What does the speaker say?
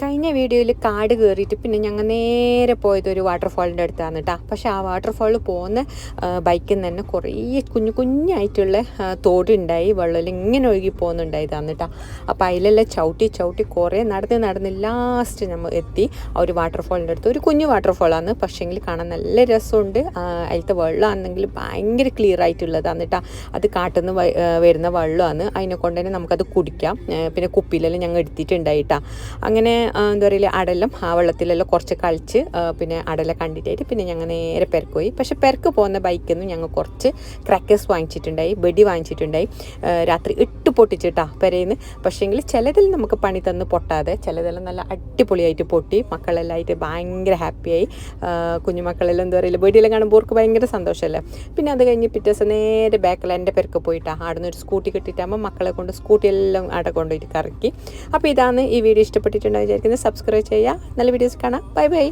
കഴിഞ്ഞ വീഡിയോയിൽ കാട് കയറിയിട്ട് പിന്നെ ഞങ്ങൾ നേരെ പോയത് ഒരു വാട്ടർഫാളിൻ്റെ അടുത്താണ് കേട്ടോ. പക്ഷേ ആ വാട്ടർഫാളിൽ പോകുന്ന ബൈക്കിൽ നിന്ന് തന്നെ കുറേ കുഞ്ഞായിട്ടുള്ള തോടുണ്ടായി, വെള്ളം ഇങ്ങനെ ഒഴുകി പോകുന്നുണ്ടായതാണ് കേട്ടോ. അപ്പോൾ അതിലെല്ലാം ചവിട്ടി കുറേ നടന്ന് ലാസ്റ്റ് നമ്മൾ എത്തി ആ ഒരു വാട്ടർഫാളിൻ്റെ അടുത്ത്. ഒരു കുഞ്ഞു വാട്ടർഫാളാണ്, പക്ഷേങ്കിൽ കാണാൻ നല്ല രസമുണ്ട്. അതിലത്തെ വെള്ളമാണെങ്കിൽ ഭയങ്കര ക്ലിയർ ആയിട്ടുള്ളതാണ് കേട്ടോ. അത് കാട്ടിൽ നിന്ന് വരുന്ന വെള്ളമാണ്, അതിനെ കൊണ്ട് തന്നെ നമുക്കത് കുടിക്കാം. പിന്നെ കുപ്പിയിലെല്ലാം ഞങ്ങൾ എടുത്തിട്ടുണ്ടായിട്ടാ. അങ്ങനെ എന്താ പറയുക, അടലം ആ വെള്ളത്തിലെല്ലാം കുറച്ച് കളിച്ച് പിന്നെ അടല കണ്ടിട്ടായിട്ട് പിന്നെ ഞങ്ങൾ നേരെ പെരക്ക് പോയി. പക്ഷേ പെരക്ക് പോകുന്ന ബൈക്കിൽ നിന്ന് ഞങ്ങൾ കുറച്ച് ക്രാക്കേഴ്സ് വാങ്ങിച്ചിട്ടുണ്ടായി, വെടി വാങ്ങിച്ചിട്ടുണ്ടായി. രാത്രി പൊട്ടിച്ചിട്ടാ പെരയിന്ന്. പക്ഷേങ്കിൽ ചിലതിൽ നമുക്ക് പണി തന്ന് പൊട്ടാതെ ചിലതെല്ലാം നല്ല അടിപൊളിയായിട്ട് പൊട്ടി. മക്കളെല്ലാം ആയിട്ട് ഭയങ്കര ഹാപ്പിയായി. കുഞ്ഞുമക്കളെല്ലാം എന്താ പറയുക, വെടിയെല്ലാം കാണുമ്പോൾ അവർക്ക് ഭയങ്കര സന്തോഷമല്ലേ. പിന്നെ അത് കഴിഞ്ഞ് പിറ്റേ ദിവസം നേരെ ബാക്കിൽ എൻ്റെ പെരക്ക് പോയിട്ടാ. ആടുന്ന ഒരു സ്കൂട്ടി കിട്ടിയിട്ടാകുമ്പോൾ മക്കളെ കൊണ്ട് സ്കൂട്ടിയെല്ലാം അവിടെ കൊണ്ടുപോയിട്ട് കറക്കി. അപ്പോൾ ഇതാണ് ഈ വീഡിയോ. ഇഷ്ടപ്പെട്ടിട്ടുണ്ടോ വിചാരിക്കുന്നത്. സബ്സ്ക്രൈബ് ചെയ്യുക. നല്ല വീഡിയോസ് കാണാം. ബൈ.